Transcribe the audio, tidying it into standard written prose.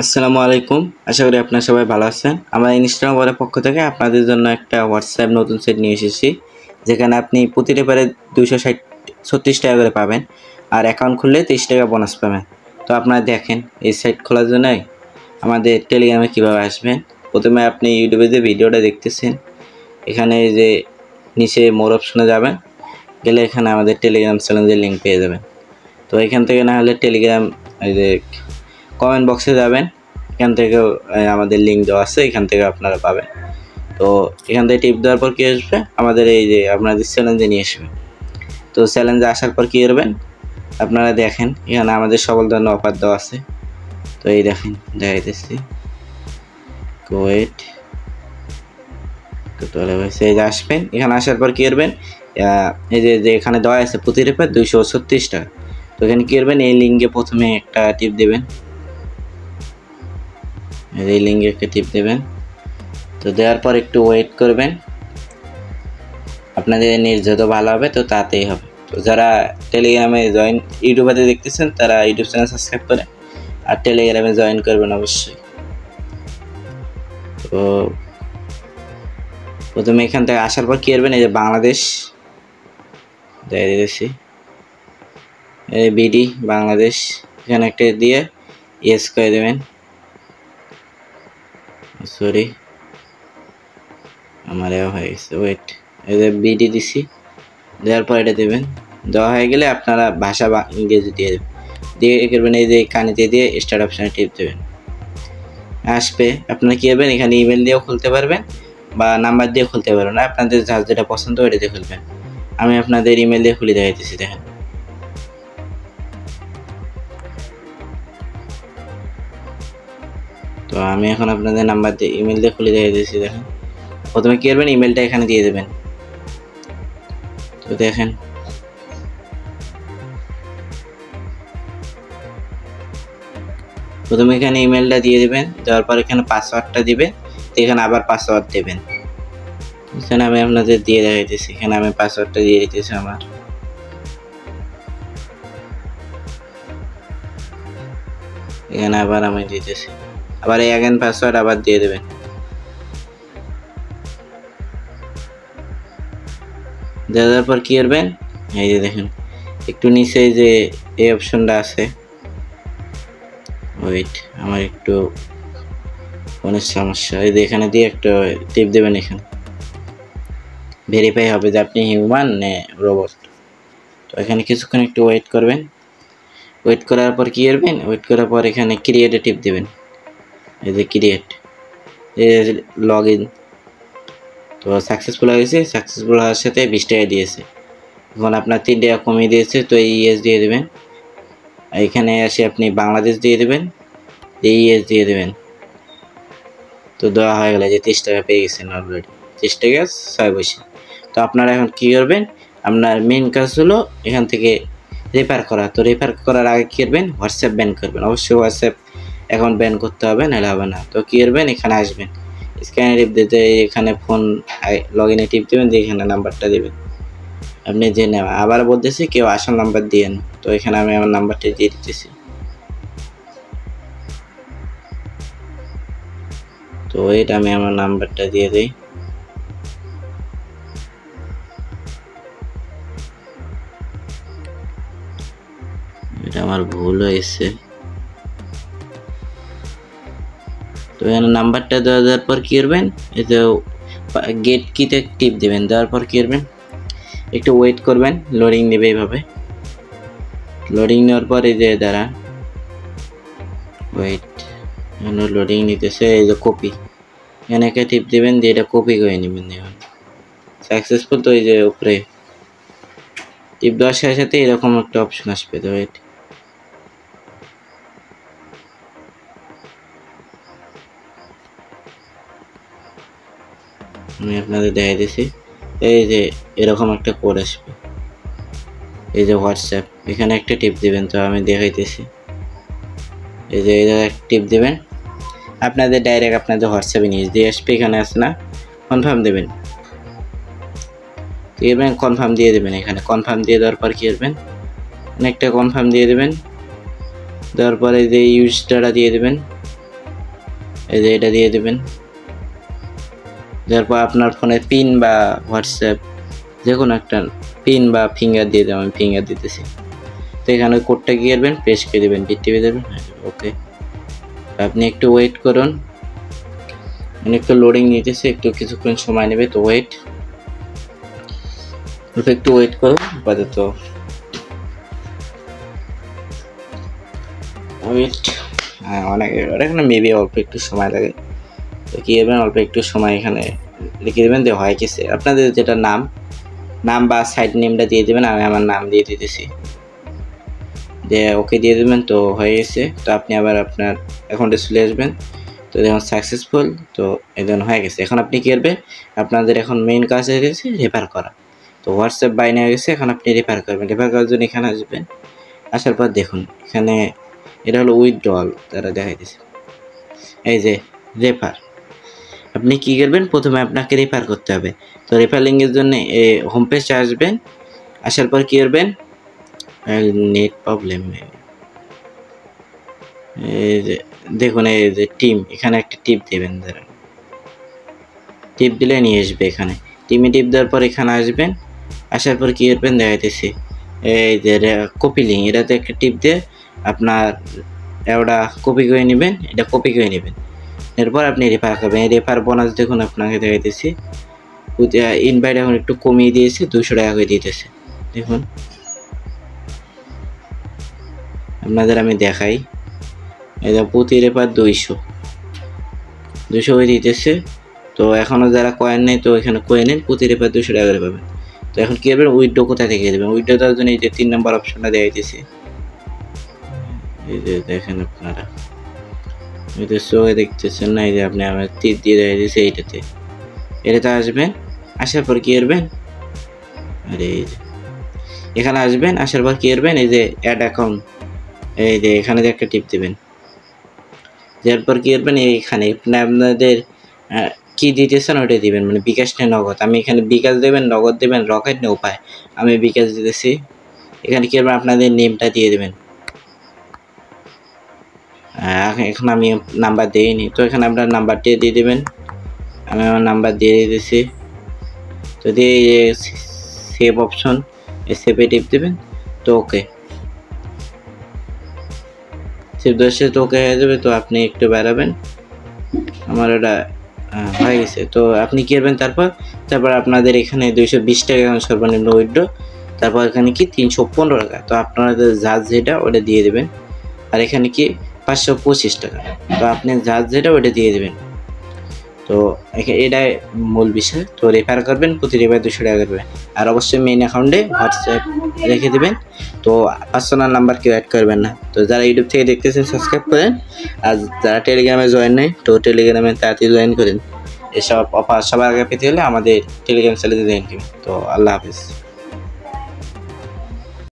আসসালামু আলাইকুম। আশা করি আপনারা সবাই ভালো আছেন। আমরা ইনস্টাগ্রাম ওয়ালের পক্ষ থেকে আপনাদের জন্য একটা হোয়াটসঅ্যাপ নতুন সেট নিয়ে এসেছি, যেখানে আপনি প্রতি রেফারে 236 টাকা করে পাবেন, আর অ্যাকাউন্ট খুললে 30 টাকা বোনাস পাবেন। তো আপনারা দেখেন এই সাইট খোলার জন্য আমাদের টেলিগ্রামে কীভাবে আসবেন। প্রথমে আপনি ইউটিউবে যে ভিডিওটা দেখতেছেন, এখানে যে নিচে মোর অপশনে যাবেন, গেলে এখানে আমাদের টেলিগ্রাম চ্যানেলের লিঙ্ক পেয়ে যাবেন। তো এখান থেকে না হলে টেলিগ্রাম এই যে কমেন্ট বক্সে যাবেন, এখান থেকেও আমাদের লিঙ্ক দেওয়া আছে, এখান থেকে আপনারা পাবেন। তো এখান থেকে টিপ দেওয়ার পর কী আসবে, আমাদের এই যে আপনাদের চ্যালেঞ্জে নিয়ে আসবে। তো চ্যালেঞ্জে আসার পর কী করবেন, আপনারা দেখেন এখানে আমাদের সকল ধরনের অফার দেওয়া আছে। তো এই দেখেন দেখাইতেছি, ওয়েট এই যে আসবেন, এখানে আসার পর কী করবেন, এই যে এখানে দেওয়া আছে প্রতি রেফার 236 টাকা। তো এখানে কী করবেন, এই লিঙ্কে প্রথমে একটা টিপ দেবেন, এই লিঙ্কে একটা টিপ দেবেন। তো দেওয়ার পর একটু ওয়েট করবেন, আপনাদের নেট যত ভালো হবে তো তাতেই হবে। তো যারা টেলিগ্রামে জয়েন ইউটিউবে দেখতেছেন তারা ইউটিউব চ্যানেল সাবস্ক্রাইব করে আর টেলিগ্রামে জয়েন করবেন অবশ্যই। তো প্রথমে এখান থেকে আসার পর কী করবেন, এই যে বাংলাদেশ দিয়ে দিয়েছি, এই বিডি বাংলাদেশ, এখানে একটা দিয়ে ইয়েস করে দেবেন। সরি আমার হয়ে গেছে, ওয়েট, এই যে বিডি দিছি, দেওয়ার পর এটা দেবেন। দেওয়া হয়ে গেলে আপনারা ভাষা বা ইংরেজি দিয়ে দেবেন, দিয়ে করবেন এই যে কানেতে দিয়ে স্টার্ট অপশানে টিপ দেবেন, আসবে। আপনারা কী করবেন, এখানে ইমেল দিয়েও খুলতে পারবেন বা নাম্বার দিয়ে খুলতে পারবেন, আপনাদের যার যেটা পছন্দ ওইটা দিয়ে খুলবেন। আমি আপনাদের ইমেল দিয়ে খুলে দেখাইতেছি, দেখেন। তো আমি এখন আপনাদের নাম্বার দিয়ে ইমেল দিয়ে খুলে দেখাইতেছি, দেখেন। প্রথমে কী করবেন, ইমেলটা এখানে দিয়ে দেবেন। তো দেখেন প্রথমে এখানে ইমেলটা দিয়ে দেবেন, দেওয়ার পর এখানে পাসওয়ার্ডটা দিবেন, এখানে আবার পাসওয়ার্ড দেবেন। এখানে আমি আপনাদের দিয়ে দেখাইতেছি, এখানে আমি পাসওয়ার্ডটা দিয়ে দিতেছি আমার। এখানে আবার আমি দিতেছি, আবার এই অ্যাগেন পাসওয়ার্ড আবার দিয়ে দেবেন। দেওয়ার পর কী করবেন, এই যে দেখেন একটু নিচে যে এই অপশনটা আছে, ওয়েট আমার একটু ফোনের সমস্যা, এই যে এখানে দিয়ে একটা টিপ দেবেন, এখানে ভেরিফাই হবে যে আপনি হিউম্যান না রোবট। তো এখানে কিছুক্ষণ একটু ওয়েট করবেন, ওয়েট করার পর কী করবেন, ওয়েট করার পর এখানে ক্রিয়েটে টিপ দেবেন, এই যে ক্রিয়েট, লগ ইন। তো সাকসেসফুল হয়ে গেছে, সাকসেসফুল হওয়ার সাথে 20 টাকা দিয়েছে। এখন আপনার 3 টাকা কমিয়ে দিয়েছে, তো এই ইয়েস দিয়ে দেবেন। এখানে এসে আপনি বাংলাদেশ দিয়ে দেবেন, এই ইয়েস দিয়ে দেবেন। তো দেওয়া হয়ে গেলে যে 30 টাকা পেয়ে গেছেন অলরেডি, 30 টাকা 6 পয়সা। তো আপনারা এখন কী করবেন, আপনার মেন কাজ হলো এখান থেকে রেফার করা। তো রেফার করার আগে কী করবেন, হোয়াটসঅ্যাপ ব্যান করবেন, অবশ্যই হোয়াটসঅ্যাপ অ্যাকাউন্ট ব্যান করতে হবে, নাহলে হবে না। তো কী করবেন, এখানে আসবেন, স্ক্যানে টিপ দিতে, এখানে ফোন লগ ইনে টিপ দেবেন, দিয়ে এখানে নাম্বারটা দেবেন আপনি যে নেওয়া। আবার বলতেছি কেউ আসল নাম্বার দিয়ে না, তো এখানে আমি আমার নাম্বারটা দিয়ে দিতেছি। তো এটা আমি আমার নাম্বারটা দিয়ে দিই। এটা আমার ভুল হয়েছে। তো এখানে নাম্বারটা দেওয়ার পর কী করবেন, এই যে গেট কিতে টিপ দেবেন, দেওয়ার পর কী করবেন, একটু ওয়েট করবেন, লোডিং নেবে এইভাবে। লোডিং নেওয়ার পর এই যে দাঁড়ান, ওয়েট, লোডিং নিতেছে, এই যে কপি, এখানে একটা টিপ দেবেন, দিয়ে এটা কপি করে নেবেন। দেখুন সাকসেসফুল। তো এই যে উপরে টিপ দেওয়ার সাথে সাথে এরকম একটা অপশন আসবে। তো ওয়েট, আমি আপনাদের দেখাই দিছি, এই যে এরকম একটা কোড আসবে, এই যে হোয়াটসঅ্যাপ, এখানে একটা টিপ দেবেন। তো আমি দেখাইতেছি, এই যে একটা টিপ দেবেন, আপনাদের ডাইরেক্ট আপনাদের হোয়াটসঅ্যাপে নিয়ে দিয়ে আসবে। এখানে আসে না, কনফার্ম দেবেন, এবার কনফার্ম দিয়ে দেবেন। এখানে কনফার্ম দিয়ে দেওয়ার পর কী করবেন, একটা কনফার্ম দিয়ে দেবেন, দেওয়ার পরে যে ইউজ ডাটা দিয়ে দেবেন, এই যে এটা দিয়ে দেবেন। তারপর আপনার ফোনের পিন বা হোয়াটসঅ্যাপ যে কোনো একটা পিন বা ফিঙ্গার দিয়ে দেবেন, আমি ফিঙ্গার দিতেছি। তো এখানে কোডটা কি করবেন, প্রেস করে দেবেন, টিপে দেবেন, ওকে। আপনি একটু ওয়েট করুন, একটু লোডিং নিতেছে, একটু কিছুক্ষণ সময় নেবে, তো ওয়েট, একটু ওয়েট করুন আপাতত। ওয়েট, হ্যাঁ অনেক, এখানে মেবি অল্প একটু সময় লাগে। তো কী করবেন, অল্প একটু সময় এখানে লিখে দেবেন যে হয় কিছু আপনাদের যেটা নাম বা সাইট নেমটা দিয়ে দেবেন। আমি আমার নাম দিয়ে দিতেছি, যে ওকে দিয়ে দেবেন। তো হয়ে গেছে। তো আপনি আবার আপনার অ্যাকাউন্টে চলে আসবেন। তো দেখুন সাকসেসফুল, তো এই জন্য হয়ে গেছে। এখন আপনি কী করবেন, আপনাদের এখন মেইন কাজ হয়ে গেছে রেফার করা। তো হোয়াটসঅ্যাপ বাইনে হয়ে গেছে, এখন আপনি রেফার করবেন। রেফার করার জন্য এখানে আসবেন, আসার পর দেখুন এখানে এটা হলো উইথড্রল, তারা দেখাই দিয়েছে এই যে রেফার। আপনি কী করবেন, প্রথমে আপনাকে রেফার করতে হবে। তো রেফার লিঙ্কের জন্য হোম পেজে আসবেন, আসার পর কী করবেন, নেট প্রবলেম, এই যে দেখুন এই যে টিম, এখানে একটা টিপ দেবেন, ধরেন টিপ দিলে নিয়ে আসবে এখানে। টিমে টিপ দেওয়ার পর এখানে আসবেন, আসার পর কী করবেন দেখাইতেছি, এই যে কপি লিঙ্ক, এটাতে একটা টিপ দিয়ে আপনার ওটা কপি করে নেবেন, এটা কপি করে নেবেন। এরপর আপনি রেফার করবেন। এই রেফার বোনাস দেখুন আপনাকে দেখাইতেছি, ইনভাইট এখন একটু কমিয়ে দিয়েছে, 200 টাকা করে দিতেছে। দেখুন আপনাদের আমি দেখাই, এই যে প্রতি রেফার 200 করে দিতেছে। তো এখনও যারা কয়েন নেই, তো এখানে কয়েন নেন, প্রতি রেফার 200 টাকা করে পাবেন। তো এখন কী করবেন, উইথড্র কোথা থেকে দেবেন, উইথড্র দেওয়ার জন্য এই যে 3 নম্বর অপশনটা দেখাইতেছি, এই যে দেখেন আপনারা, এই যে শোয়ে দেখতেছেন না, এই যে আপনি আমার তীর দিয়ে দেখাইতেছে, এটাতে আসবেন। আসার পর কী করবেন, আরে এই যে এখানে আসবেন, আসার পর কী করবেন, এই যে অ্যাড অ্যাকাউন্ট, এই যে এখানে যে একটা টিপ দেবেন। দেওয়ার পর কী করবেন, এইখানে আপনাদের কী দিতেছেন ওইটাই দিবেন, মানে বিকাশ নেই নগদ। আমি এখানে বিকাশ দেবেন, নগদ দেবেন, রকেট নেই উপায়, আমি বিকাশ দিতেছি। এখানে কী করবেন, আপনাদের নেমটা দিয়ে দেবেন। এখন আমি নাম্বার দিইনি, তো এখানে আপনার নাম্বারটা দিয়ে দেবেন। আমি আমার নাম্বার দিয়ে দিতেছি। তো দিয়ে সেভ অপশন, এই সেভে টিপ দেবেন। তো ওকে, সেভ দশে তো ওকে হয়ে যাবে। তো আপনি একটু বেড়াবেন, আমার ওটা হয়ে গেছে। তো আপনি কী করবেন, তারপর আপনাদের এখানে 220 টাকা সর্বনিম্ন উইথড্র, তারপর এখানে কি 315 টাকা। তো আপনাদের জাজ যেটা ওটা দিয়ে দেবেন, আর এখানে কি 525 টাকা। তো আপনি জাজ যেটা ওটা দিয়ে দেবেন। তো এটাই মূল বিষয়। তো রেফার করবেন, প্রতি রেফার 200 টাকা করবেন। আর অবশ্যই মেইন অ্যাকাউন্টে হোয়াটসঅ্যাপ রেখে দেবেন। তো পার্সোনাল নাম্বার কেউ অ্যাড করবেন না। তো যারা ইউটিউব থেকে দেখতেছেন সাবস্ক্রাইব করেন, আর যারা টেলিগ্রামে জয়েন নেই, তো টেলিগ্রামে তাড়াতাড়ি জয়েন করেন। এসব অফার সবার আগে পেতে হলে আমাদের টেলিগ্রাম চ্যানেলে জয়েন করবেন। তো আল্লাহ হাফিজ।